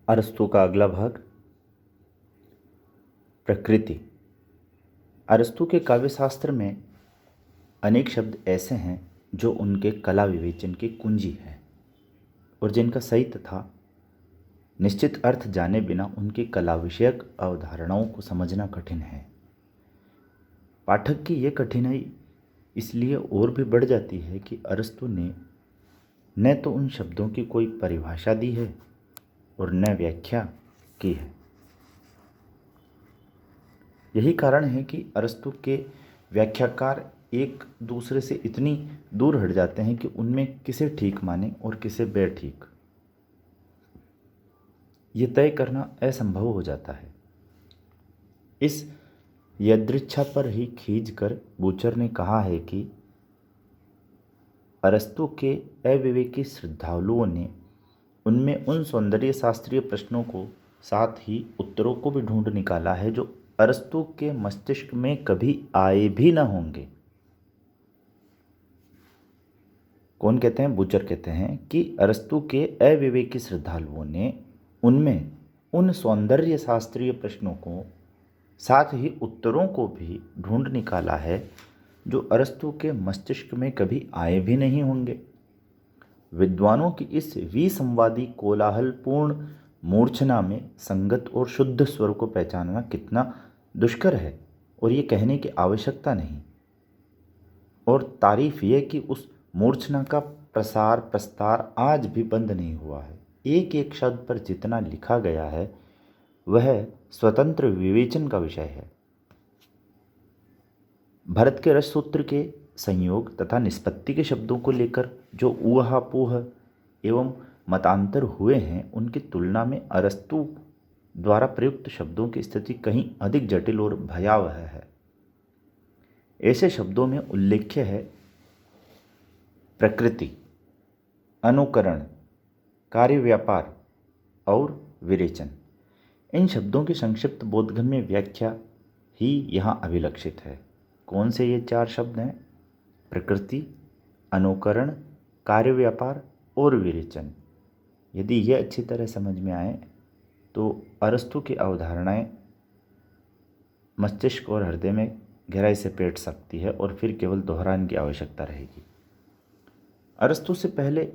अरस्तू का अगला भाग प्रकृति। अरस्तू के काव्यशास्त्र में अनेक शब्द ऐसे हैं जो उनके कला विवेचन की कुंजी हैं और जिनका सही तथा निश्चित अर्थ जाने बिना उनकी कला विषयक अवधारणाओं को समझना कठिन है। पाठक की ये कठिनाई इसलिए और भी बढ़ जाती है कि अरस्तू ने न तो उन शब्दों की कोई परिभाषा दी है और न व्याख्या की है। यही कारण है कि अरस्तू के व्याख्याकार एक दूसरे से इतनी दूर हट जाते हैं कि उनमें किसे ठीक माने और किसे बेठीक, ये तय करना असंभव हो जाता है। इस यदृच्छा पर ही खींचकर बूचर ने कहा है कि अरस्तू के अविवेकी श्रद्धालुओं ने उनमें उन सौंदर्य शास्त्रीय प्रश्नों को साथ ही उत्तरों को भी ढूंढ निकाला है जो अरस्तू के मस्तिष्क में कभी आए भी न होंगे। कौन कहते हैं? बूचर कहते हैं कि अरस्तू के अविवेकी श्रद्धालुओं ने उनमें उन सौंदर्य शास्त्रीय प्रश्नों को साथ ही उत्तरों को भी ढूंढ निकाला है जो अरस्तू के मस्तिष्क में कभी आए भी नहीं होंगे। विद्वानों की इस विसंवादी कोलाहलपूर्ण मूर्छना में संगत और शुद्ध स्वर को पहचानना कितना दुष्कर है और ये कहने की आवश्यकता नहीं। और तारीफ यह कि उस मूर्छना का प्रसार प्रस्तार आज भी बंद नहीं हुआ है। एक एक शब्द पर जितना लिखा गया है वह स्वतंत्र विवेचन का विषय है। भरत के रससूत्र के संयोग तथा निष्पत्ति के शब्दों को लेकर जो ऊहापोह एवं मतांतर हुए हैं उनकी तुलना में अरस्तू द्वारा प्रयुक्त शब्दों की स्थिति कहीं अधिक जटिल और भयावह है। ऐसे शब्दों में उल्लेख्य है प्रकृति, अनुकरण, कार्य व्यापार और विरेचन। इन शब्दों की संक्षिप्त बोधगम्य व्याख्या ही यहाँ अभिलक्षित है। कौन से ये चार शब्द हैं? प्रकृति, अनुकरण, कार्य व्यापार और विरेचन। यदि ये अच्छी तरह समझ में आए तो अरस्तू की अवधारणाएं मस्तिष्क और हृदय में गहराई से बैठ सकती है और फिर केवल दोहराने की आवश्यकता रहेगी। अरस्तू से पहले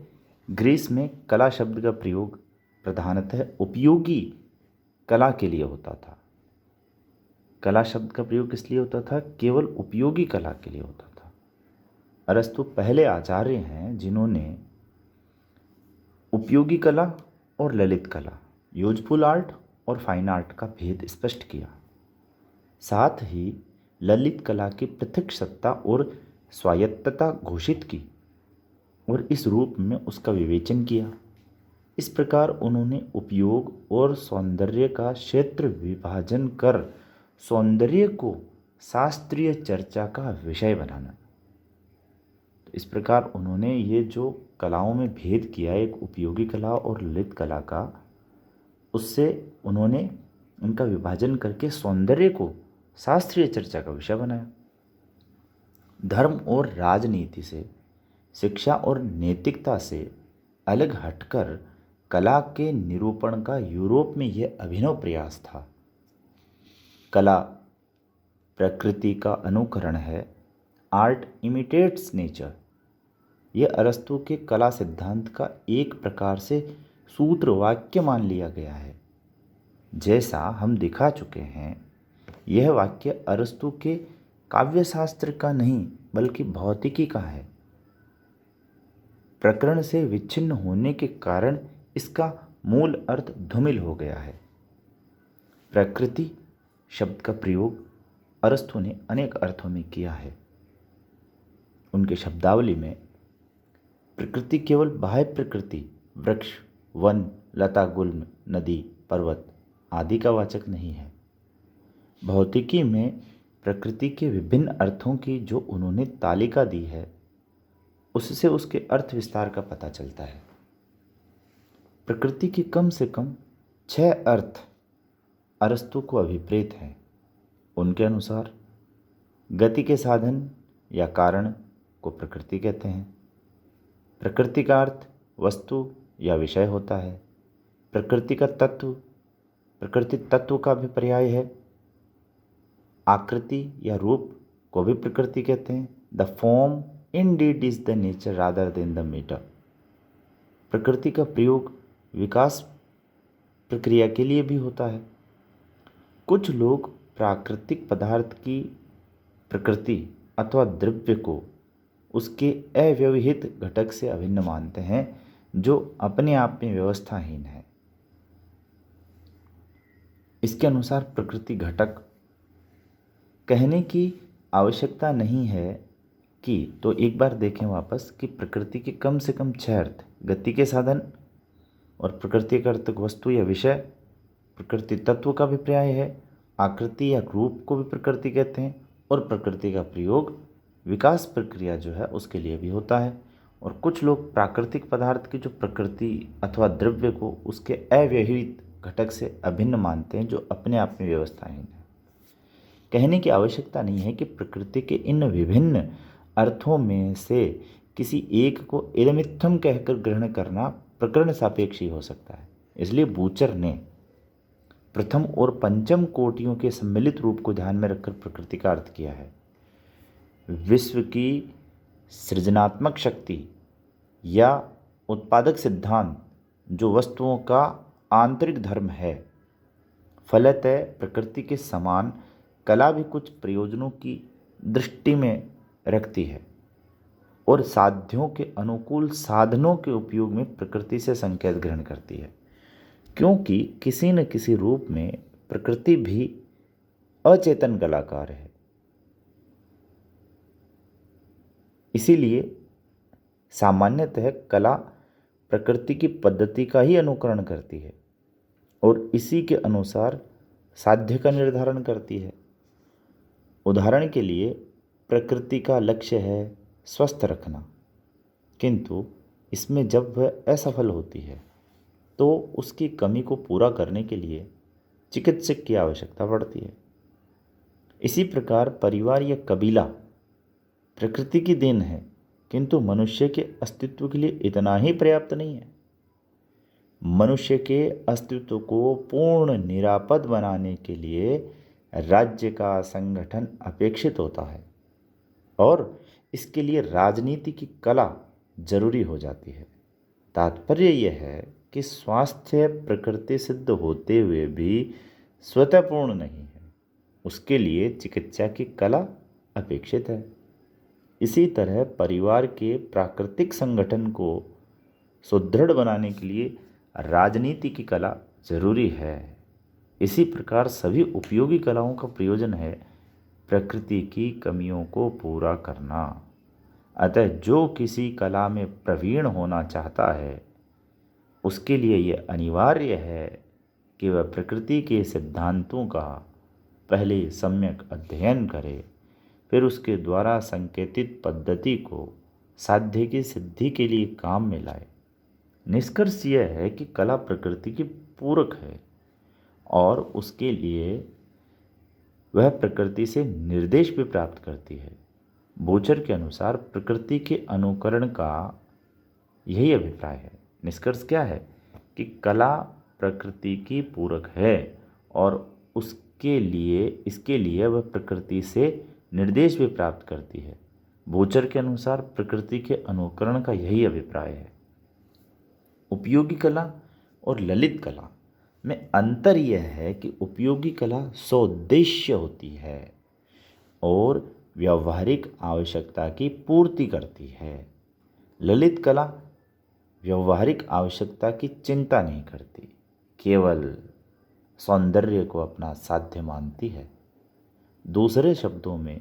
ग्रीस में कला शब्द का प्रयोग प्रधानतः उपयोगी कला के लिए होता था। कला शब्द का प्रयोग किस लिए होता था? केवल उपयोगी कला के लिए होता था। अरस्तू पहले आचार्य हैं जिन्होंने उपयोगी कला और ललित कला, यूजफुल आर्ट और फाइन आर्ट का भेद स्पष्ट किया। साथ ही ललित कला की पृथक सत्ता और स्वायत्तता घोषित की और इस रूप में उसका विवेचन किया। इस प्रकार उन्होंने उपयोग और सौंदर्य का क्षेत्र विभाजन कर सौंदर्य को शास्त्रीय चर्चा का विषय बनाना। तो इस प्रकार उन्होंने ये जो कलाओं में भेद किया, एक उपयोगी कला और ललित कला का, उससे उन्होंने उनका विभाजन करके सौंदर्य को शास्त्रीय चर्चा का विषय बनाया। धर्म और राजनीति से, शिक्षा और नैतिकता से अलग हटकर कला के निरूपण का यूरोप में यह अभिनव प्रयास था। कला प्रकृति का अनुकरण है, आर्ट इमिटेट्स नेचर। यह अरस्तू के कला सिद्धांत का एक प्रकार से सूत्र वाक्य मान लिया गया है। जैसा हम दिखा चुके हैं, यह वाक्य अरस्तू के काव्यशास्त्र का नहीं बल्कि भौतिकी का है। प्रकरण से विच्छिन्न होने के कारण इसका मूल अर्थ धूमिल हो गया है। प्रकृति शब्द का प्रयोग अरस्तू ने अनेक अर्थों में किया है। उनके शब्दावली में प्रकृति केवल बाह्य प्रकृति, वृक्ष, वन, लता, गुल्म, नदी, पर्वत आदि का वाचक नहीं है। भौतिकी में प्रकृति के विभिन्न अर्थों की जो उन्होंने तालिका दी है उससे उसके अर्थ विस्तार का पता चलता है। प्रकृति के कम से कम 6 अर्थ अरस्तू को अभिप्रेत हैं। उनके अनुसार गति के साधन या कारण को प्रकृति कहते हैं। प्रकृति का अर्थ वस्तु या विषय होता है। प्रकृति का तत्व, प्रकृति तत्व का भी पर्याय है। आकृति या रूप को भी प्रकृति कहते हैं। The form Indeed is the nature rather than the matter. प्रकृति का प्रयोग विकास प्रक्रिया के लिए भी होता है। कुछ लोग प्राकृतिक पदार्थ की प्रकृति अथवा द्रव्य को उसके अव्यवहित घटक से अभिन्न मानते हैं जो अपने आप में व्यवस्थाहीन है। इसके अनुसार प्रकृति घटक कहने की आवश्यकता नहीं है कि, तो एक बार देखें वापस कि प्रकृति के कम से कम 6 अर्थ, गति के साधन और प्रकृति का अर्थ वस्तु या विषय, प्रकृति तत्व का भी पर्याय है। आकृति या रूप को भी प्रकृति कहते हैं और प्रकृति का प्रयोग विकास प्रक्रिया जो है उसके लिए भी होता है। और कुछ लोग प्राकृतिक पदार्थ की जो प्रकृति अथवा द्रव्य को उसके अव्यवहित घटक से अभिन्न मानते हैं जो अपने आप में व्यवस्थाहीन है। कहने की आवश्यकता नहीं है कि प्रकृति के इन विभिन्न अर्थों में से किसी एक को इदमित्थम कहकर ग्रहण करना प्रकरण सापेक्षी हो सकता है। इसलिए बूचर ने प्रथम और पंचम कोटियों के सम्मिलित रूप को ध्यान में रखकर प्रकृति का अर्थ किया है। विश्व की सृजनात्मक शक्ति या उत्पादक सिद्धांत जो वस्तुओं का आंतरिक धर्म है, फलतः प्रकृति के समान कला भी कुछ प्रयोजनों की दृष्टि में रखती है और साध्यों के अनुकूल साधनों के उपयोग में प्रकृति से संकेत ग्रहण करती है, क्योंकि किसी न किसी रूप में प्रकृति भी अचेतन कलाकार है। इसीलिए सामान्यतः कला प्रकृति की पद्धति का ही अनुकरण करती है और इसी के अनुसार साध्य का निर्धारण करती है। उदाहरण के लिए प्रकृति का लक्ष्य है स्वस्थ रखना, किंतु इसमें जब वह असफल होती है तो उसकी कमी को पूरा करने के लिए चिकित्सक की आवश्यकता पड़ती है। इसी प्रकार परिवार या कबीला प्रकृति की देन है, किंतु मनुष्य के अस्तित्व के लिए इतना ही पर्याप्त नहीं है। मनुष्य के अस्तित्व को पूर्ण निरापद बनाने के लिए राज्य का संगठन अपेक्षित होता है और इसके लिए राजनीति की कला जरूरी हो जाती है। तात्पर्य यह है कि स्वास्थ्य प्रकृति सिद्ध होते हुए भी स्वतः पूर्ण नहीं है, उसके लिए चिकित्सा की कला अपेक्षित है। इसी तरह परिवार के प्राकृतिक संगठन को सुदृढ़ बनाने के लिए राजनीति की कला जरूरी है। इसी प्रकार सभी उपयोगी कलाओं का प्रयोजन है प्रकृति की कमियों को पूरा करना। अतः जो किसी कला में प्रवीण होना चाहता है उसके लिए यह अनिवार्य है कि वह प्रकृति के सिद्धांतों का पहले सम्यक अध्ययन करे, फिर उसके द्वारा संकेतित पद्धति को साध्य की सिद्धि के लिए काम में लाए। निष्कर्ष यह है कि कला प्रकृति की पूरक है और उसके लिए वह प्रकृति से निर्देश भी प्राप्त करती है। बोचर के अनुसार प्रकृति के अनुकरण का यही अभिप्राय है। निष्कर्ष क्या है कि कला प्रकृति की पूरक है और इसके लिए वह प्रकृति से निर्देश भी प्राप्त करती है। बोचर के अनुसार प्रकृति के अनुकरण का यही अभिप्राय है। उपयोगी कला और ललित कला में अंतर यह है कि उपयोगी कला सौद्देश्य होती है और व्यावहारिक आवश्यकता की पूर्ति करती है। ललित कला व्यावहारिक आवश्यकता की चिंता नहीं करती, केवल सौंदर्य को अपना साध्य मानती है। दूसरे शब्दों में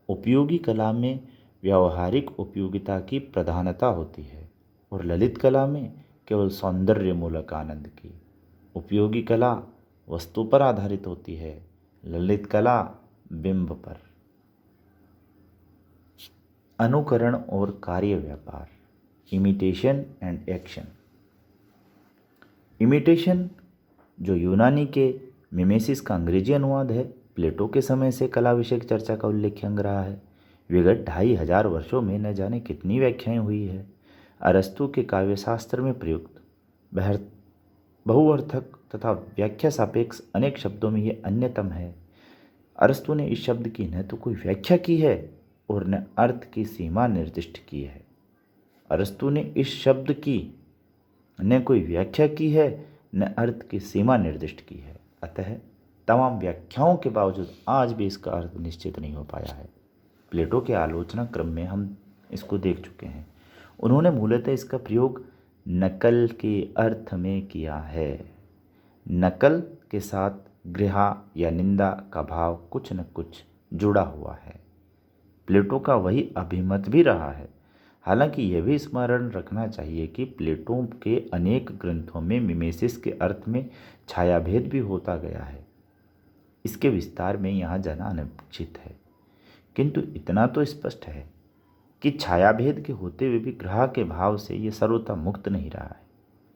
उपयोगी कला में व्यावहारिक उपयोगिता की प्रधानता होती है और ललित कला में केवल सौंदर्य मूलक आनंद की। उपयोगी कला वस्तु पर आधारित होती है, ललित कला बिंब पर। अनुकरण और कार्य व्यापार, इमिटेशन एंड एक्शन। इमिटेशन जो यूनानी के मिमेसिस का अंग्रेजी अनुवाद है, प्लेटो के समय से कला विषयक चर्चा का उल्लेखनीय रहा है। विगत 2500 वर्षों में न जाने कितनी व्याख्याएं हुई है। अरस्तु के काव्यशास्त्र में प्रयुक्त बहुअर्थक तथा व्याख्या सापेक्ष अनेक शब्दों में ये अन्यतम है। अरस्तु ने इस शब्द की न तो कोई व्याख्या की है और न अर्थ की सीमा निर्दिष्ट की है। अरस्तु ने इस शब्द की न कोई व्याख्या की है न अर्थ की सीमा निर्दिष्ट की है। अतः तमाम व्याख्याओं के बावजूद आज भी इसका अर्थ निश्चित नहीं हो पाया है। प्लेटो के आलोचना क्रम में हम इसको देख चुके हैं। उन्होंने मूलतः इसका प्रयोग नकल के अर्थ में किया है। नकल के साथ गृहा या निंदा का भाव कुछ न कुछ जुड़ा हुआ है। प्लेटो का वही अभिमत भी रहा है। हालांकि यह भी स्मरण रखना चाहिए कि प्लेटो के अनेक ग्रंथों में मिमेसिस के अर्थ में छायाभेद भी होता गया है। इसके विस्तार में यहाँ जाना अनुचित है, किंतु इतना तो स्पष्ट है कि छायाभेद के होते हुए भी ग्रह के भाव से यह सर्वथा मुक्त नहीं रहा है।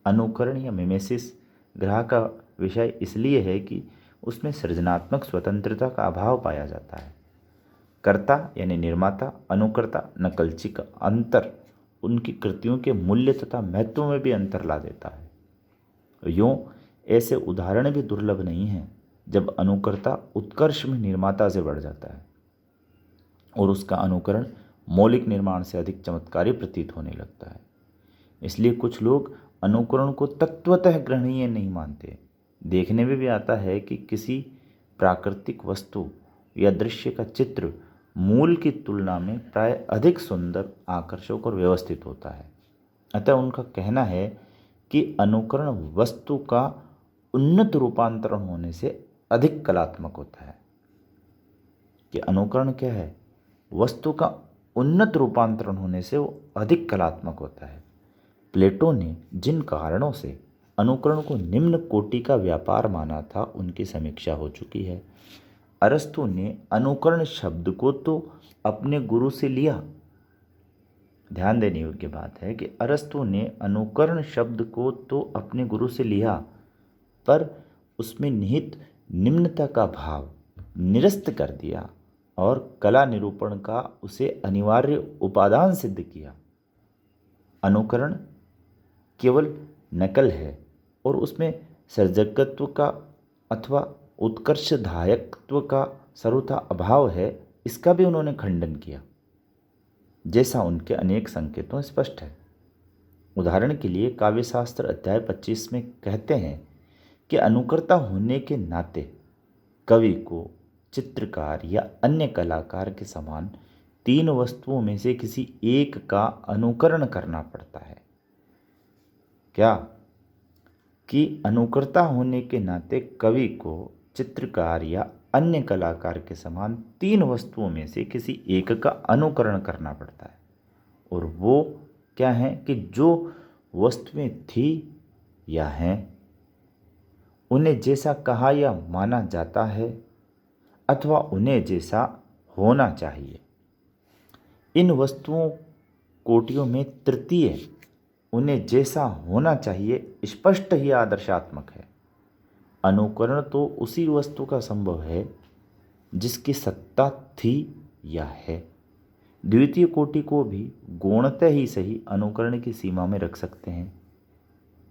अनुकरण या मिमेसिस ग्रह का विषय इसलिए है कि उसमें सृजनात्मक स्वतंत्रता का अभाव पाया जाता है। कर्ता यानी निर्माता, अनुकर्ता, नकलची का अंतर उनकी कृतियों के मूल्य तथा महत्व में भी अंतर ला देता है। यूँ ऐसे उदाहरण भी दुर्लभ नहीं हैं जब अनुकर्ता उत्कर्ष में निर्माता से बढ़ जाता है और उसका अनुकरण मौलिक निर्माण से अधिक चमत्कारी प्रतीत होने लगता है। इसलिए कुछ लोग अनुकरण को तत्वतः ग्रहणीय नहीं मानते। देखने में भी आता है कि किसी प्राकृतिक वस्तु या दृश्य का चित्र मूल की तुलना में प्राय अधिक सुंदर, आकर्षक और व्यवस्थित होता है। अतः उनका कहना है कि अनुकरण वस्तु का उन्नत रूपांतरण होने से अधिक कलात्मक होता है। कि अनुकरण क्या है? वस्तु का उन्नत रूपांतरण होने से वो अधिक कलात्मक होता है। प्लेटो ने जिन कारणों से अनुकरण को निम्न कोटि का व्यापार माना था, उनकी समीक्षा हो चुकी है। अरस्तु ने अनुकरण शब्द को तो अपने गुरु से लिया। ध्यान देने योग्य बात है कि अरस्तु ने अनुकरण शब्द को तो अपने गुरु से लिया, पर उसमें निहित निम्नता का भाव निरस्त कर दिया और कला निरूपण का उसे अनिवार्य उपादान सिद्ध किया। अनुकरण केवल नकल है और उसमें सर्जकत्व का अथवा उत्कर्षदायकत्व का सर्वथा अभाव है, इसका भी उन्होंने खंडन किया, जैसा उनके अनेक संकेतों स्पष्ट है। उदाहरण के लिए काव्यशास्त्र अध्याय 25 में कहते हैं कि अनुकर्ता होने के नाते कवि को चित्रकार या अन्य कलाकार के समान तीन वस्तुओं में से किसी एक का अनुकरण करना पड़ता है। क्या? कि अनुकर्ता होने के नाते कवि को चित्रकार या अन्य कलाकार के समान तीन वस्तुओं में से किसी एक का अनुकरण करना पड़ता है। और वो क्या है? कि जो वस्तुएं थी या हैं उन्हें जैसा कहा या माना जाता है अथवा उन्हें जैसा होना चाहिए। इन वस्तुओं कोटियों में तृतीय, उन्हें जैसा होना चाहिए, स्पष्ट ही आदर्शात्मक है। अनुकरण तो उसी वस्तु का संभव है जिसकी सत्ता थी या है। द्वितीय कोटि को भी गौणतः ही सही अनुकरण की सीमा में रख सकते हैं।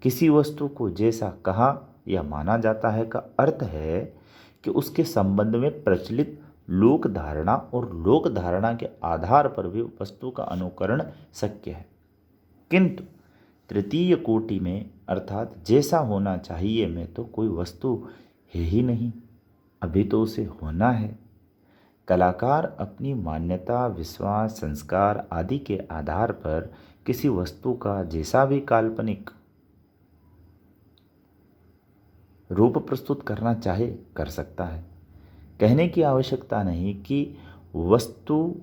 किसी वस्तु को जैसा कहा या माना जाता है का अर्थ है कि उसके संबंध में प्रचलित लोक धारणा और लोक धारणा के आधार पर भी वस्तु का अनुकरण शक्य है। किंतु तृतीय कोटि में अर्थात जैसा होना चाहिए में तो कोई वस्तु है ही नहीं, अभी तो उसे होना है। कलाकार अपनी मान्यता, विश्वास, संस्कार आदि के आधार पर किसी वस्तु का जैसा भी काल्पनिक रूप प्रस्तुत करना चाहे कर सकता है। कहने की आवश्यकता नहीं कि वस्तु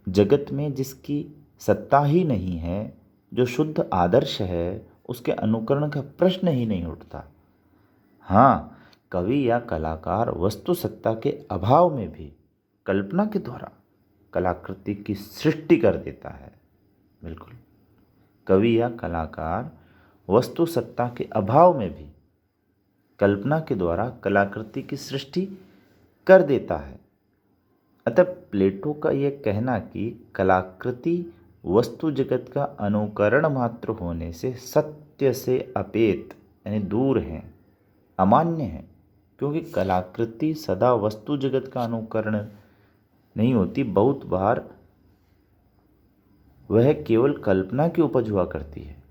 जगत में जिसकी सत्ता ही नहीं है, जो शुद्ध आदर्श है, उसके अनुकरण का प्रश्न ही नहीं उठता। हाँ, कवि या कलाकार वस्तु सत्ता के अभाव में भी कल्पना के द्वारा कलाकृति की सृष्टि कर देता है। बिल्कुल, कवि या कलाकार वस्तु सत्ता के अभाव में भी कल्पना के द्वारा कलाकृति की सृष्टि कर देता है। अतः प्लेटो का यह कहना कि कलाकृति वस्तु जगत का अनुकरण मात्र होने से सत्य से अपेत यानी दूर हैं, अमान्य हैं, क्योंकि कलाकृति सदा वस्तु जगत का अनुकरण नहीं होती, बहुत बार वह केवल कल्पना की उपज हुआ करती है।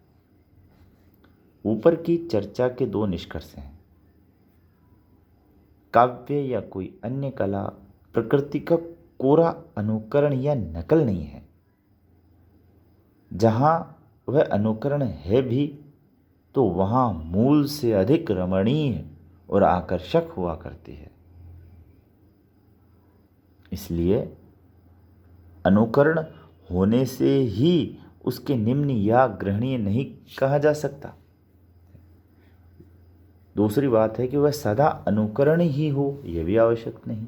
ऊपर की चर्चा के दो निष्कर्ष हैं। काव्य या कोई अन्य कला प्रकृति का कोरा अनुकरण या नकल नहीं है। जहां वह अनुकरण है भी तो वहां मूल से अधिक रमणीय और आकर्षक हुआ करती है। इसलिए अनुकरण होने से ही उसके निम्न या ग्रहणीय नहीं कहा जा सकता। दूसरी बात है कि वह सदा अनुकरण ही हो, यह भी आवश्यक नहीं।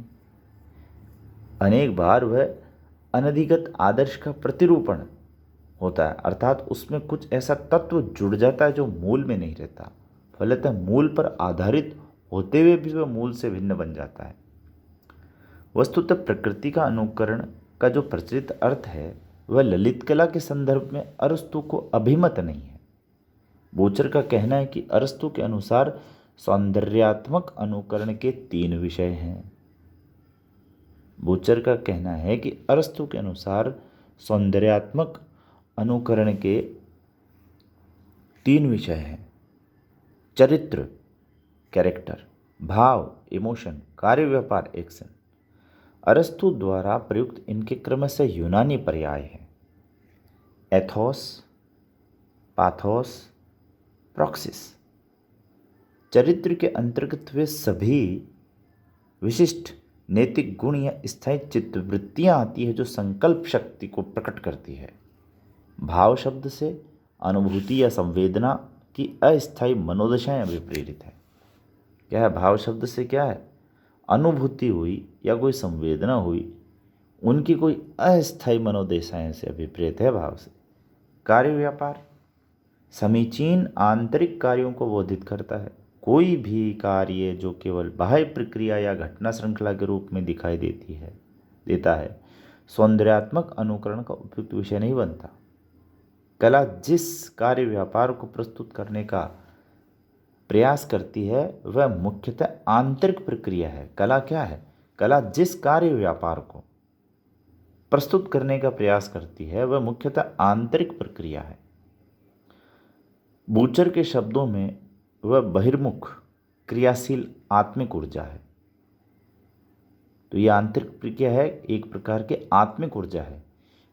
अनेक बार वह अनधिगत आदर्श का प्रतिरूपण होता है, अर्थात उसमें कुछ ऐसा तत्व जुड़ जाता है जो मूल में नहीं रहता, फलतः मूल पर आधारित होते हुए भी वह मूल से भिन्न बन जाता है। वस्तुतः प्रकृति का अनुकरण का जो प्रचलित अर्थ है वह ललित कला के संदर्भ में अरस्तु को अभिमत नहीं है। बोचर का कहना है कि अरस्तु के अनुसार सौंदर्यात्मक अनुकरण के तीन विषय हैं। बोचर का कहना है कि अरस्तु के अनुसार सौंदर्यात्मक अनुकरण के तीन विषय हैं: चरित्र कैरेक्टर, भाव इमोशन, कार्य व्यापार एक्शन। अरस्तु द्वारा प्रयुक्त इनके क्रमशः यूनानी पर्याय हैं: एथोस, पाथोस, प्रॉक्सिस। चरित्र के अंतर्गत वे सभी विशिष्ट नैतिक गुण या स्थायी चित्तवृत्तियां आती है जो संकल्प शक्ति को प्रकट करती है। भाव शब्द से अनुभूति या संवेदना की अस्थायी मनोदशाएं अभिप्रेरित है। क्या है भाव शब्द से? क्या है? अनुभूति हुई या कोई संवेदना हुई, उनकी कोई अस्थायी मनोदशाएं से अभिप्रेत है भाव से। कार्य व्यापार समीचीन आंतरिक कार्यों को बोधित करता है। कोई भी कार्य जो केवल बाह्य प्रक्रिया या घटना श्रृंखला के रूप में दिखाई देता है सौंदर्यात्मक अनुकरण का उपयुक्त विषय नहीं बनता। कला जिस कार्य व्यापार को प्रस्तुत करने का प्रयास करती है वह मुख्यतः आंतरिक प्रक्रिया है। कला क्या है? कला जिस कार्य व्यापार को प्रस्तुत करने का प्रयास करती है वह मुख्यतः आंतरिक प्रक्रिया है। बूचर के शब्दों में वह बहिर्मुख क्रियाशील आत्मिक ऊर्जा है। तो यह आंतरिक प्रक्रिया है, एक प्रकार के आत्मिक ऊर्जा है।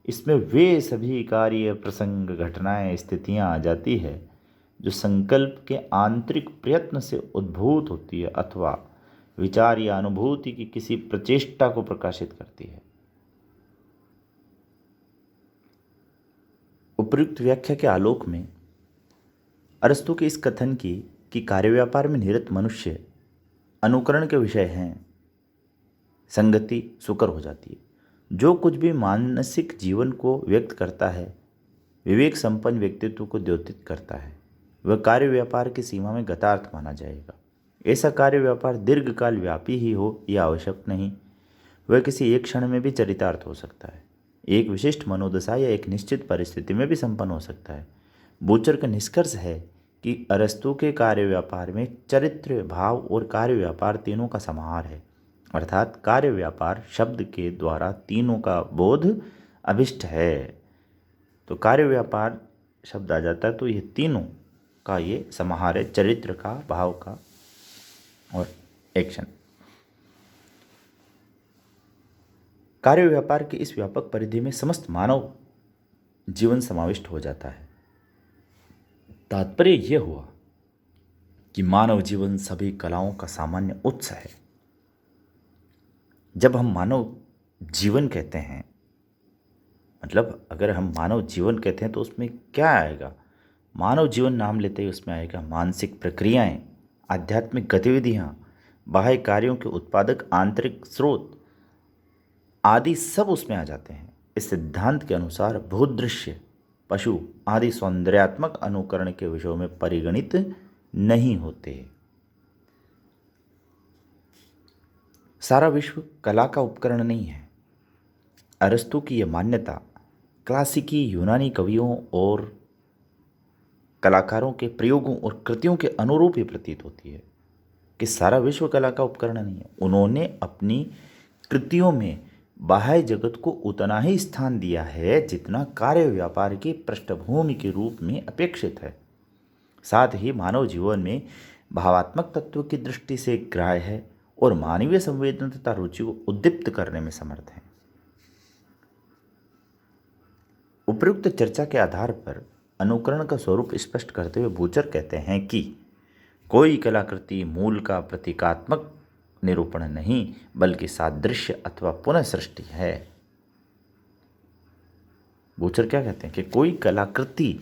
इसमें वे सभी कार्य प्रसंग घटनाएं स्थितियां आ जाती है जो संकल्प के आंतरिक प्रयत्न से उद्भूत होती है अथवा विचार या अनुभूति की किसी प्रचेष्टा को प्रकाशित करती है। उपयुक्त व्याख्या के आलोक में अरस्तु के इस कथन की कि कार्य व्यापार में निरत मनुष्य अनुकरण के विषय हैं, संगति सुकर हो जाती है। जो कुछ भी मानसिक जीवन को व्यक्त करता है, विवेक संपन्न व्यक्तित्व को द्योतित करता है, वह कार्य व्यापार की सीमा में गतार्थ माना जाएगा। ऐसा कार्य व्यापार दीर्घकाल व्यापी ही हो यह आवश्यक नहीं, वह किसी एक क्षण में भी चरितार्थ हो सकता है, एक विशिष्ट मनोदशा या एक निश्चित परिस्थिति में भी संपन्न हो सकता है। बूचर का निष्कर्ष है कि अरस्तु के कार्य व्यापार में चरित्र, भाव और कार्य व्यापार तीनों का समाहार है, अर्थात कार्य व्यापार शब्द के द्वारा तीनों का बोध अभिष्ट है। तो कार्य व्यापार शब्द आ जाता है तो ये तीनों का ये समाहार है, चरित्र का, भाव का और एक्शन। कार्य व्यापार की इस व्यापक परिधि में समस्त मानव जीवन समाविष्ट हो जाता है। तात्पर्य यह हुआ कि मानव जीवन सभी कलाओं का सामान्य उत्स है। जब हम मानव जीवन कहते हैं, मतलब अगर हम मानव जीवन कहते हैं तो उसमें क्या आएगा? मानव जीवन नाम लेते ही उसमें आएगा मानसिक प्रक्रियाएं, आध्यात्मिक गतिविधियां, बाह्य कार्यों के उत्पादक आंतरिक स्रोत आदि सब उसमें आ जाते हैं। इस सिद्धांत के अनुसार भूदृश्य, पशु आदि सौंदर्यात्मक अनुकरण के विषयों में परिगणित नहीं होते। सारा विश्व कला का उपकरण नहीं है। अरस्तु की यह मान्यता क्लासिकी यूनानी कवियों और कलाकारों के प्रयोगों और कृतियों के अनुरूप ही प्रतीत होती है कि सारा विश्व कला का उपकरण नहीं है। उन्होंने अपनी कृतियों में बाह्य जगत को उतना ही स्थान दिया है जितना कार्य व्यापार की पृष्ठभूमि के रूप में अपेक्षित है। साथ ही मानव जीवन में भावात्मक तत्व की दृष्टि से ग्राह्य है और मानवीय संवेदना तथा रुचि को उद्दीप्त करने में समर्थ है। उपयुक्त चर्चा के आधार पर अनुकरण का स्वरूप स्पष्ट करते हुए बूचर कहते हैं कि कोई कलाकृति मूल का प्रतीकात्मक निरूपण नहीं बल्कि सादृश्य अथवा पुनः सृष्टि है। बूचर क्या कहते हैं कि कोई कलाकृति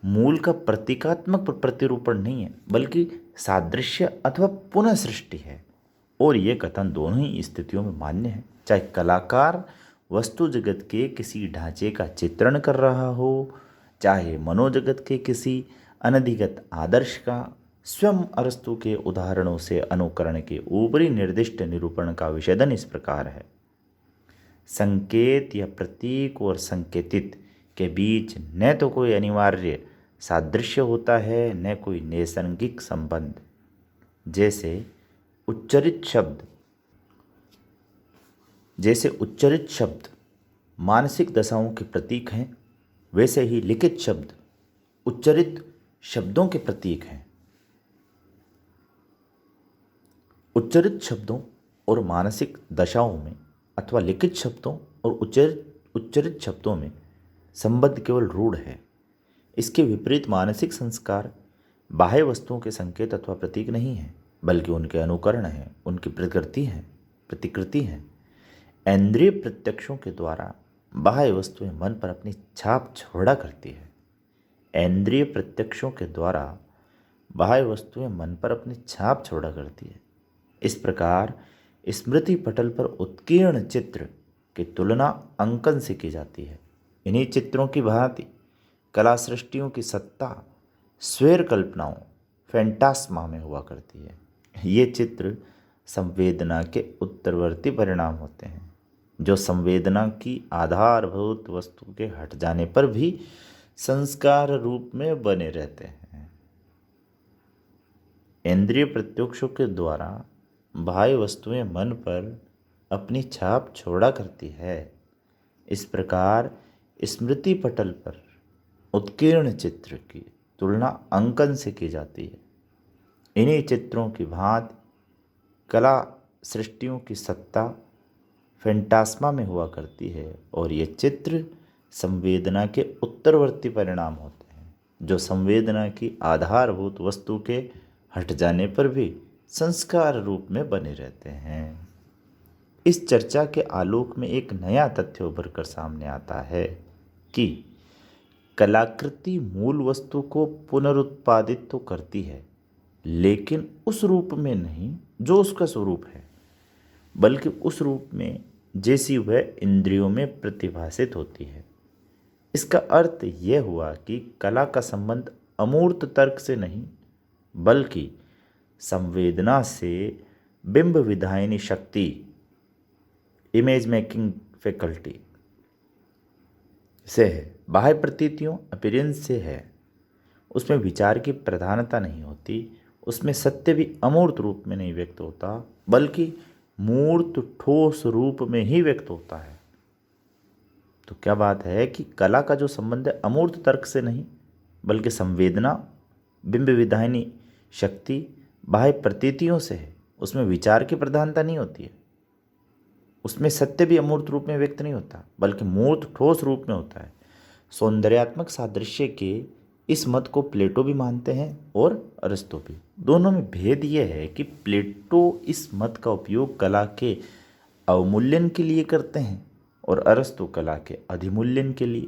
मूल का प्रतीकात्मक प्रतिरूपण नहीं है बल्कि सादृश्य अथवा पुनः सृष्टि है। और ये कथन दोनों ही स्थितियों में मान्य है, चाहे कलाकार वस्तु जगत के किसी ढांचे का चित्रण कर रहा हो, चाहे मनोजगत के किसी अनधिगत आदर्श का। स्वयं अरस्तु के उदाहरणों से अनुकरण के ऊपरी निर्दिष्ट निरूपण का विषेदन इस प्रकार है। संकेत या प्रतीक और संकेतित के बीच न तो कोई अनिवार्य सादृश्य होता है न कोई नैसर्गिक संबंध। जैसे उच्चरित शब्द मानसिक दशाओं के प्रतीक हैं, वैसे ही लिखित शब्द उच्चरित शब्दों के प्रतीक हैं। उच्चरित शब्दों और मानसिक दशाओं में अथवा लिखित शब्दों और उच्चरित शब्दों में संबंध केवल रूढ़ है। इसके विपरीत मानसिक संस्कार बाह्य वस्तुओं के संकेत अथवा प्रतीक नहीं है बल्कि उनके अनुकरण हैं, उनकी प्रतिकृति हैं। इंद्रिय प्रत्यक्षों के द्वारा बाह्य वस्तुएं मन पर अपनी छाप छोड़ा करती है। इंद्रिय प्रत्यक्षों के द्वारा बाह्य वस्तुएं मन पर अपनी छाप छोड़ा करती है। इस प्रकार स्मृति पटल पर उत्कीर्ण चित्र की तुलना अंकन से की जाती है। इन्हीं चित्रों की भांति कला सृष्टियों की सत्ता स्वेर कल्पनाओं फैंटास्मा में हुआ करती है। ये चित्र संवेदना के उत्तरवर्ती परिणाम होते हैं जो संवेदना की आधारभूत वस्तु के हट जाने पर भी संस्कार रूप में बने रहते हैं। इंद्रिय प्रत्यक्षों के द्वारा बाह्य वस्तुएं मन पर अपनी छाप छोड़ा करती है। इस प्रकार स्मृति पटल पर उत्कीर्ण चित्र की तुलना अंकन से की जाती है। इन्हीं चित्रों की भांति कला सृष्टियों की सत्ता फैंटास्मा में हुआ करती है और ये चित्र संवेदना के उत्तरवर्ती परिणाम होते हैं जो संवेदना की आधारभूत वस्तु के हट जाने पर भी संस्कार रूप में बने रहते हैं। इस चर्चा के आलोक में एक नया तथ्य उभर कर सामने आता है कि कलाकृति मूल वस्तु को पुनरुत्पादित तो करती है लेकिन उस रूप में नहीं जो उसका स्वरूप है, बल्कि उस रूप में जैसी वह इंद्रियों में प्रतिभासित होती है। इसका अर्थ यह हुआ कि कला का संबंध अमूर्त तर्क से नहीं बल्कि संवेदना से बिंब विधायनी शक्ति इमेज मेकिंग फैकल्टी से है, बाह्य प्रतीतियों अपीयरेंस से है। उसमें विचार की प्रधानता नहीं होती, उसमें सत्य भी अमूर्त रूप में नहीं व्यक्त होता बल्कि मूर्त ठोस रूप में ही व्यक्त होता है। तो क्या बात है कि कला का जो संबंध है अमूर्त तर्क से नहीं बल्कि संवेदना बिंब विधायनी शक्ति बाह्य प्रतीतियों से है। उसमें विचार की प्रधानता नहीं होती है, उसमें सत्य भी अमूर्त रूप में व्यक्त नहीं होता बल्कि मूर्त ठोस रूप में होता है। सौंदर्यात्मक सादृश्य के इस मत को प्लेटो भी मानते हैं और अरिस्टो भी। दोनों में भेद यह है कि प्लेटो इस मत का उपयोग कला के अवमूल्यन के लिए करते हैं और अरिस्टो कला के अधिमूल्यन के लिए।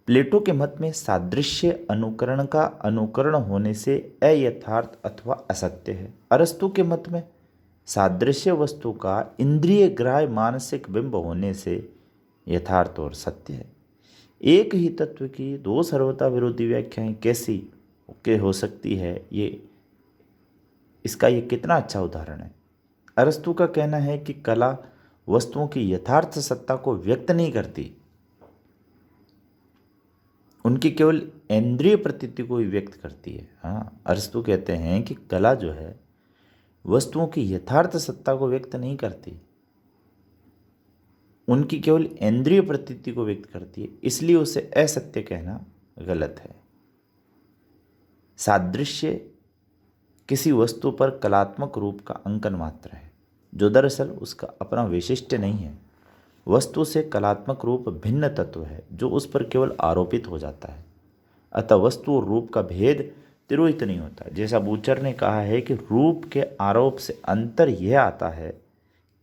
प्लेटो के मत में सादृश्य अनुकरण का अनुकरण होने से अयथार्थ अथवा असत्य है। अरिस्टो के मत में सादृश्य वस्तु का इंद्रिय ग्राह्य मानसिक बिंब होने से यथार्थ और सत्य है। एक ही तत्व की दो सर्वथा विरोधी व्याख्याएं कैसी हो सकती है, इसका ये कितना अच्छा उदाहरण है। अरिस्टो का कहना है कि कला वस्तुओं की यथार्थ सत्ता को व्यक्त नहीं करती, उनकी केवल इंद्रिय प्रतीति को ही व्यक्त करती है। हाँ, अरस्तु कहते हैं कि कला जो है वस्तुओं की यथार्थ सत्ता को व्यक्त नहीं करती, उनकी केवल इंद्रिय प्रतीति को व्यक्त करती है, इसलिए उसे असत्य कहना गलत है। सादृश्य किसी वस्तु पर कलात्मक रूप का अंकन मात्र है, जो दरअसल उसका अपना वैशिष्ट्य नहीं है। वस्तु से कलात्मक रूप भिन्न तत्व है जो उस पर केवल आरोपित हो जाता है। अतः वस्तु और रूप का भेद तिरोहित नहीं होता। जैसा बूचर ने कहा है कि रूप के आरोप से अंतर यह आता है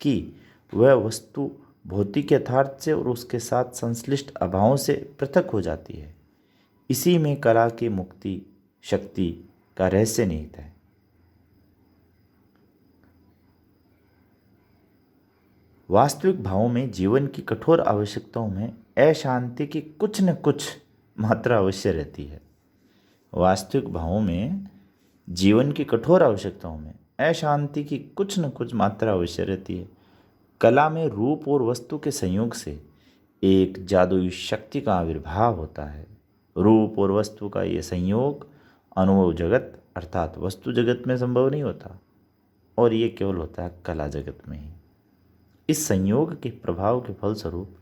कि वह वस्तु भौतिक यथार्थ से और उसके साथ संश्लिष्ट अभावों से पृथक हो जाती है। इसी में कला की मुक्ति शक्ति का रहस्य निहित है। वास्तविक भावों में जीवन की कठोर आवश्यकताओं में अशांति की कुछ न कुछ मात्रा अवश्य रहती है। वास्तविक भावों में जीवन की कठोर आवश्यकताओं में अशांति की कुछ न कुछ मात्रा अवश्य रहती है। कला में रूप और वस्तु के संयोग से एक जादुई शक्ति का आविर्भाव होता है। रूप और वस्तु का ये संयोग अनुभव जगत अर्थात वस्तु जगत में संभव नहीं होता, और ये केवल होता है कला जगत में ही। इस संयोग के प्रभाव के फलस्वरूप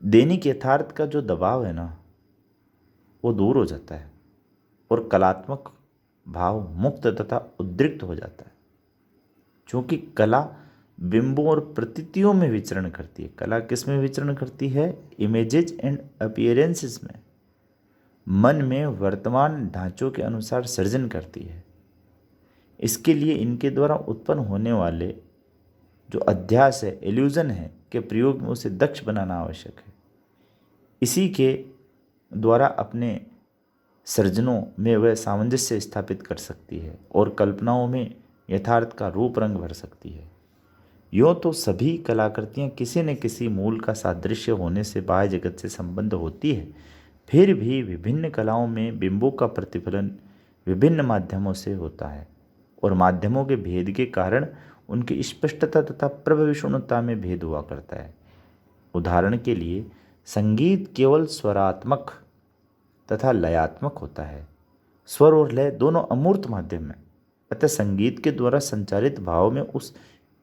दैनिक यथार्थ का जो दबाव है ना, वो दूर हो जाता है और कलात्मक भाव मुक्त तथा उद्रिक्त हो जाता है। क्योंकि कला बिंबों और प्रतीतियों में विचरण करती है। कला किस में विचरण करती है? इमेजेज एंड अपीयरेंसेस में, मन में वर्तमान ढांचों के अनुसार सृजन करती है। इसके लिए इनके द्वारा उत्पन्न होने वाले जो अध्यास है, इल्यूजन है, के प्रयोग में उसे दक्ष बनाना आवश्यक है। इसी के द्वारा अपने सृजनों में वह सामंजस्य स्थापित कर सकती है और कल्पनाओं में यथार्थ का रूप रंग भर सकती है। यूँ तो सभी कलाकृतियाँ किसी न किसी मूल का सादृश्य होने से बाह्य जगत से संबंध होती है, फिर भी विभिन्न कलाओं में बिंबों का प्रतिफलन विभिन्न माध्यमों से होता है और माध्यमों के भेद के कारण उनकी स्पष्टता तथा प्रभविष्णुता में भेद हुआ करता है। उदाहरण के लिए संगीत केवल स्वरात्मक तथा लयात्मक होता है। स्वर और लय दोनों अमूर्त माध्यम हैं, अतः संगीत के द्वारा संचारित भाव में उस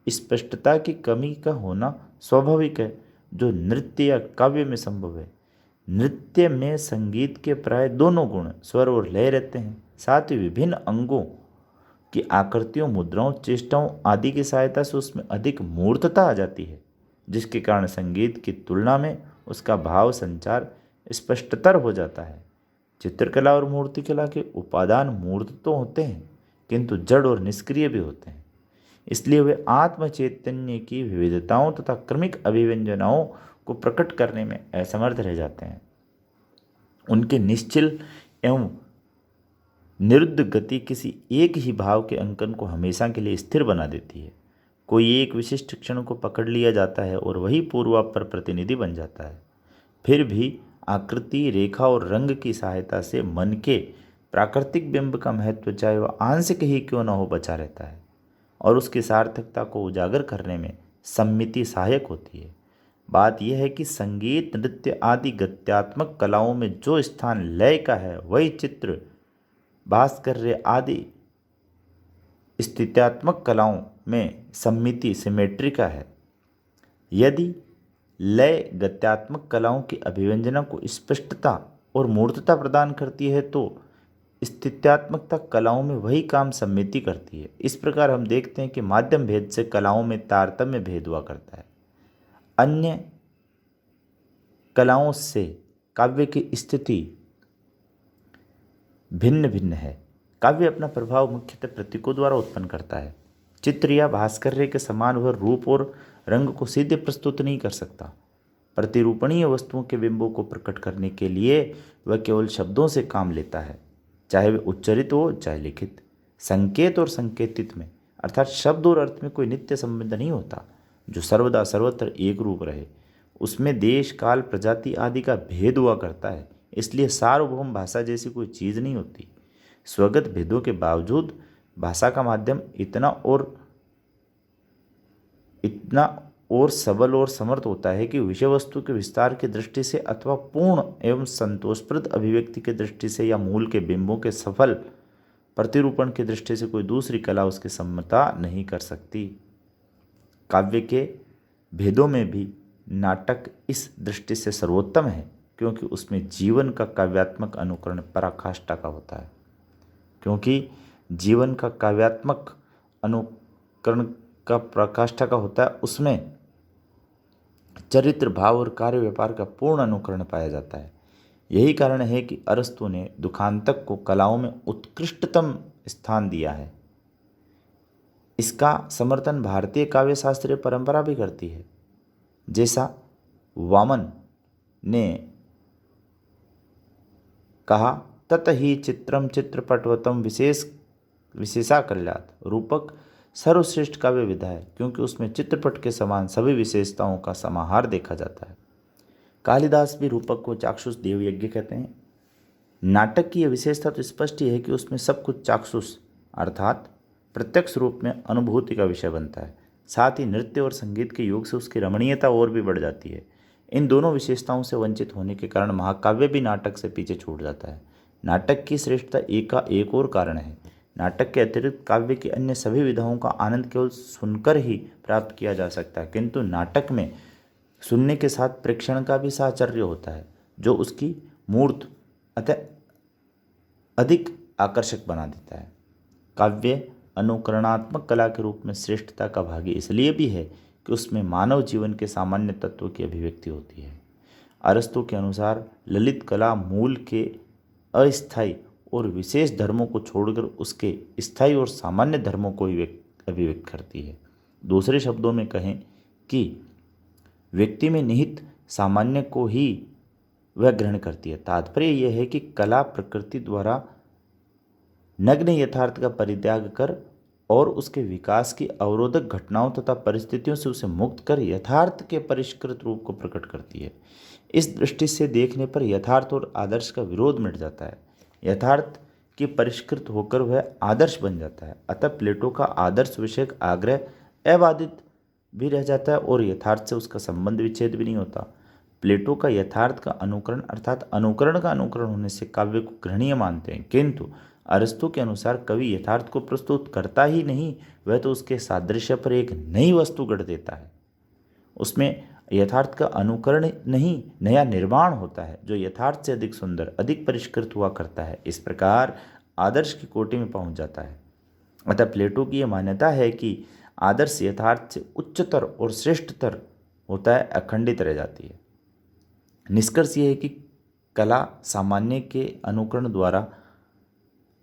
स्पष्टता की कमी का होना स्वाभाविक है जो नृत्य या काव्य में संभव है। नृत्य में संगीत के प्राय दोनों गुण स्वर और लय रहते हैं, साथ ही विभिन्न अंगों की आकृतियों, मुद्राओं, चेष्टाओं आदि की सहायता से उसमें अधिक मूर्तता आ जाती है, जिसके कारण संगीत की तुलना में उसका भाव संचार स्पष्टतर हो जाता है। चित्रकला और मूर्तिकला के उपादान मूर्त तो होते हैं किंतु जड़ और निष्क्रिय भी होते हैं, इसलिए वे आत्म चैतन्य की विविधताओं तथा क्रमिक अभिव्यंजनाओं को प्रकट करने में असमर्थ रह जाते हैं। उनके निश्चल एवं निरुद्ध गति किसी एक ही भाव के अंकन को हमेशा के लिए स्थिर बना देती है। कोई एक विशिष्ट क्षण को पकड़ लिया जाता है और वही पूर्वापर प्रतिनिधि बन जाता है। फिर भी आकृति, रेखा और रंग की सहायता से मन के प्राकृतिक बिंब का महत्व चाहे वह आंशिक ही क्यों न हो बचा रहता है और उसकी सार्थकता को उजागर करने में सम्मिति सहायक होती है। बात यह है कि संगीत, नृत्य आदि गत्यात्मक कलाओं में जो स्थान लय का है वही चित्र, भास्कर्य आदि स्थित्यात्मक कलाओं में सम्मिति सिमेट्री का है। यदि लय गत्यात्मक कलाओं की अभिव्यंजना को स्पष्टता और मूर्तता प्रदान करती है तो स्थित्यात्मकता कलाओं में वही काम सम्मिति करती है। इस प्रकार हम देखते हैं कि माध्यम भेद से कलाओं में तारतम्य भेद हुआ करता है। अन्य कलाओं से काव्य की स्थिति भिन्न भिन्न है। काव्य अपना प्रभाव मुख्यतः प्रतीकों द्वारा उत्पन्न करता है। चित्र या भास्कर्य के समान वह रूप और रंग को सीधे प्रस्तुत नहीं कर सकता। प्रतिरूपणीय वस्तुओं के बिंबों को प्रकट करने के लिए वह केवल शब्दों से काम लेता है, चाहे वे उच्चरित हो चाहे लिखित। संकेत और संकेतित में अर्थात शब्द और अर्थ में कोई नित्य संबंध नहीं होता जो सर्वदा सर्वत्र एक रूप रहे। उसमें देश, काल, प्रजाति आदि का भेद हुआ करता है। इसलिए सार्वभौम भाषा जैसी कोई चीज़ नहीं होती। स्वगत भेदों के बावजूद भाषा का माध्यम इतना और सबल और समर्थ होता है कि विषय वस्तु के विस्तार की दृष्टि से अथवा पूर्ण एवं संतोषप्रद अभिव्यक्ति की दृष्टि से या मूल के बिंबों के सफल प्रतिरूपण की दृष्टि से कोई दूसरी कला उसकी सम्मता नहीं कर सकती। काव्य के भेदों में भी नाटक इस दृष्टि से सर्वोत्तम है क्योंकि उसमें जीवन का काव्यात्मक अनुकरण पराकाष्ठा का होता है। क्योंकि जीवन का काव्यात्मक अनुकरण का पराकाष्ठा का होता है, उसमें चरित्र भाव और कार्य व्यापार का पूर्ण अनुकरण पाया जाता है। यही कारण है कि अरस्तु ने दुखांतक को कलाओं में उत्कृष्टतम स्थान दिया है। इसका समर्थन भारतीय काव्य शास्त्रीय परंपरा भी करती है। जैसा वामन ने कहा, तत ही चित्रम चित्रपटवतम विशेषाकल्यात रूपक सर्वश्रेष्ठ काव्य विधा है, क्योंकि उसमें चित्रपट के समान सभी विशेषताओं का समाहार देखा जाता है। कालिदास भी रूपक को चाक्षुष देवयज्ञ कहते हैं। नाटक की यह विशेषता तो स्पष्ट ही है कि उसमें सब कुछ चाक्षुष अर्थात प्रत्यक्ष रूप में अनुभूति का विषय बनता है। साथ ही नृत्य और संगीत के योग से उसकी रमणीयता और भी बढ़ जाती है। इन दोनों विशेषताओं से वंचित होने के कारण महाकाव्य भी नाटक से पीछे छूट जाता है। नाटक की श्रेष्ठता का एक और कारण है। नाटक के अतिरिक्त काव्य की अन्य सभी विधाओं का आनंद केवल सुनकर ही प्राप्त किया जा सकता है, किंतु नाटक में सुनने के साथ प्रेक्षण का भी साहचर्य होता है, जो उसकी मूर्त अतः अधिक आकर्षक बना देता है। काव्य अनुकरणात्मक कला के रूप में श्रेष्ठता का भागी इसलिए भी है कि उसमें मानव जीवन के सामान्य तत्वों की अभिव्यक्ति होती है। अरस्तु के अनुसार ललित कला मूल के अस्थायी और विशेष धर्मों को छोड़कर उसके स्थायी और सामान्य धर्मों को अभिव्यक्त करती है। दूसरे शब्दों में कहें कि व्यक्ति में निहित सामान्य को ही वह ग्रहण करती है। तात्पर्य यह है कि कला प्रकृति द्वारा नग्न यथार्थ का परित्याग कर और उसके विकास की अवरोधक घटनाओं तथा परिस्थितियों से उसे मुक्त कर यथार्थ के परिष्कृत रूप को प्रकट करती है। इस दृष्टि से देखने पर यथार्थ और आदर्श का विरोध मिट जाता है। यथार्थ की परिष्कृत होकर वह आदर्श बन जाता है। अतः प्लेटो का आदर्श विषयक आग्रह अबाधित भी रह जाता है और यथार्थ से उसका संबंध विच्छेद भी नहीं होता। प्लेटो का यथार्थ का अनुकरण अर्थात अनुकरण का अनुकरण होने से काव्य को ग्रहणीय मानते हैं, किंतु अरस्तु के अनुसार कवि यथार्थ को प्रस्तुत करता ही नहीं, वह तो उसके सादृश्य पर एक नई वस्तु गढ़ देता है। उसमें यथार्थ का अनुकरण नहीं, नया निर्माण होता है जो यथार्थ से अधिक सुंदर, अधिक परिष्कृत हुआ करता है। इस प्रकार आदर्श की कोटि में पहुंच जाता है। अतः प्लेटो की यह मान्यता है कि आदर्श यथार्थ से उच्चतर और श्रेष्ठतर होता है, अखंडित रह जाती है। निष्कर्ष यह है कि कला सामान्य के अनुकरण द्वारा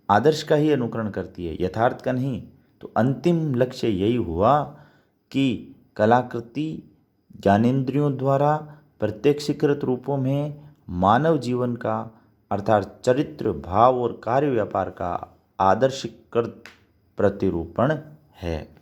आदर्श का ही अनुकरण करती है, यथार्थ का नहीं। तो अंतिम लक्ष्य यही हुआ कि कलाकृति ज्ञानेंद्रियों द्वारा प्रत्यक्षीकृत रूपों में मानव जीवन का अर्थात चरित्र भाव और कार्य व्यापार का आदर्शीकृत प्रतिरूपण है।